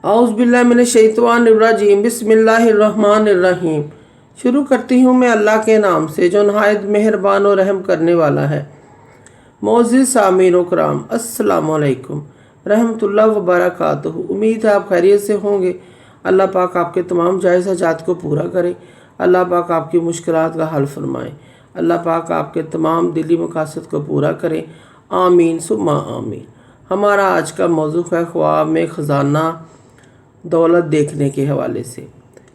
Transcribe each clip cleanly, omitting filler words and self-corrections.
औज़ बिल्लाहि मिनश्शैतानिर्रजीम बिस्मिल्लाहिर्रहमानिर्रहीम। शुरू करती हूँ मैं अल्लाह के नाम से जो नहायत मेहरबान और रहम करने वाला है। मोअज़्ज़िज़ सामीन व कराम, अस्सलामु अलैकुम रहमतुल्लाहि व बरकातुहू। उम्मीद है आप खैरियत से होंगे। अल्लाह पाक आपके तमाम जायज़ हाजात को पूरा करे। अल्लाह पाक आपकी मुश्किलात का हल फरमाए। अल्लाह पाक आपके तमाम दिली मकासद को पूरा करे। आमीन सुम्मा आमीन। हमारा आज का मौजू है ख्वाब में ख़जाना दौलत देखने के हवाले से।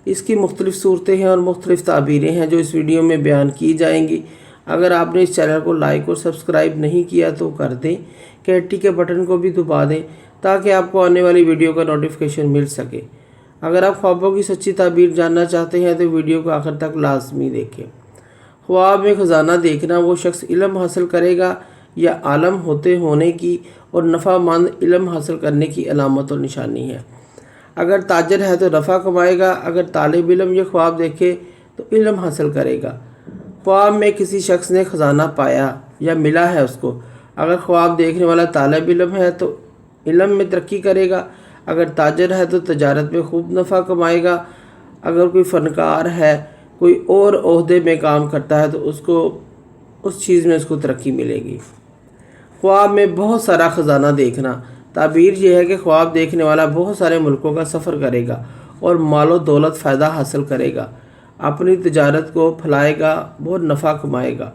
इसकी मुख्तलिफ़ सूरतें हैं और मुख्तलिफ़ ताबीरें हैं जो इस वीडियो में बयान की जाएंगी। अगर आपने इस चैनल को लाइक और सब्सक्राइब नहीं किया तो कर दें, घंटी के बटन को भी दबा दें ताकि आपको आने वाली वीडियो का नोटिफिकेशन मिल सके। अगर आप ख्वाबों की सच्ची ताबीर जानना चाहते हैं तो वीडियो को आखिर तक लाजमी देखें। ख्वाब में ख़जाना देखना वो शख्स इल्म हासिल करेगा या आलम होने की और नफ़ामंद इल्म हासिल करने की अलामत और निशानी है। अगर ताजर है तो नफ़ा कमाएगा, अगर तालिब इल्म ये ख्वाब देखे तो इल्म हासिल करेगा। ख्वाब में किसी शख्स ने ख़जाना पाया या मिला है उसको, अगर ख्वाब देखने वाला तालिब इल्म है तो इल्म में तरक्की करेगा, अगर ताजर है तो तजारत में खूब नफ़ा कमाएगा, अगर कोई फ़नकार है, कोई और ओहदे में काम करता है तो उसको उस चीज़ में उसको तरक्की मिलेगी। ख्वाब में बहुत सारा ख़जाना देखना, ताबीर यह है कि ख्वाब देखने वाला बहुत सारे मुल्कों का सफ़र करेगा और मालो दौलत फ़ायदा हासिल करेगा, अपनी तजारत को फैलाएगा, बहुत नफ़ा कमाएगा।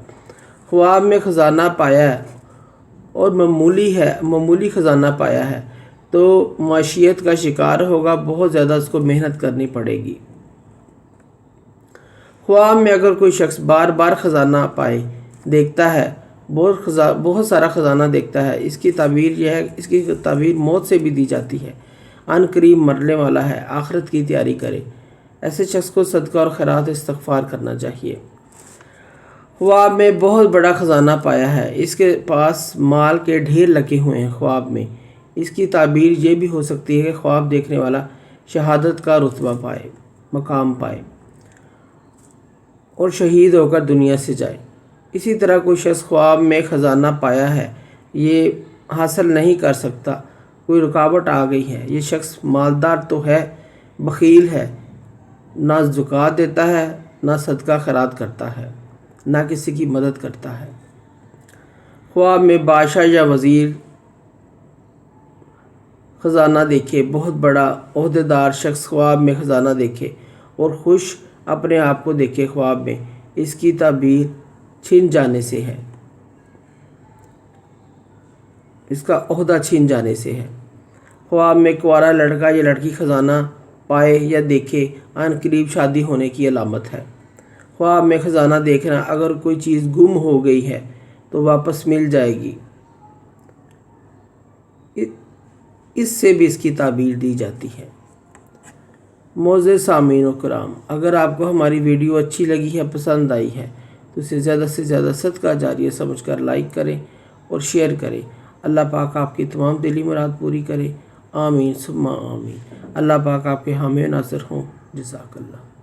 ख्वाब में ख़जाना पाया है और मामूली ख़जाना पाया है तो माशियत का शिकार होगा, बहुत ज़्यादा उसको मेहनत करनी पड़ेगी। ख्वाब में अगर कोई शख्स बार बार ख़जाना देखता है, बहुत सारा ख़जाना देखता है, इसकी ताबीर यह है, इसकी ताबीर मौत से भी दी जाती है। अन करीब मरने वाला है, आखिरत की तैयारी करे। ऐसे शख्स को सदका और खैरात इस्तग़फ़ार करना चाहिए। ख्वाब में बहुत बड़ा ख़जाना पाया है, इसके पास माल के ढेर लगे हुए हैं ख्वाब में, इसकी ताबीर ये भी हो सकती है कि ख्वाब देखने वाला शहादत का रुतबा पाए, मकाम पाए और शहीद होकर दुनिया से जाए। इसी तरह कोई शख्स ख्वाब में ख़जाना पाया है, ये हासिल नहीं कर सकता, कोई रुकावट आ गई है, ये शख्स मालदार तो है, बख़ील है, ना ज़कात देता है, ना सदका खैरात करता है, ना किसी की मदद करता है। ख्वाब में बादशाह या वज़ीर ख़जाना देखे, बहुत बड़ा ओहदेदार शख्स ख्वाब में ख़जाना देखे और खुश अपने आप को देखे ख्वाब में, इसकी ताबीर छीन जाने से है, इसका ओहदा छीन जाने से है। ख्वाब में कुंवारा लड़का या लड़की ख़जाना पाए या देखे, अन करीब शादी होने की अलामत है। ख्वाब में ख़जाना देखना, अगर कोई चीज़ गुम हो गई है तो वापस मिल जाएगी, इससे भी इसकी ताबीर दी जाती है। मोअज़्ज़िज़ सामीन व कराम, अगर आपको हमारी वीडियो अच्छी लगी है, पसंद आई है तो इसे ज़्यादा से ज़्यादा सदका जारिया समझकर लाइक करें और शेयर करें। अल्लाह पाक आपकी तमाम दिली मुराद पूरी करे। आमीन सुम्मा आमीन। अल्लाह पाक आपके हामी नासिर हों। जज़ाकल्लाह।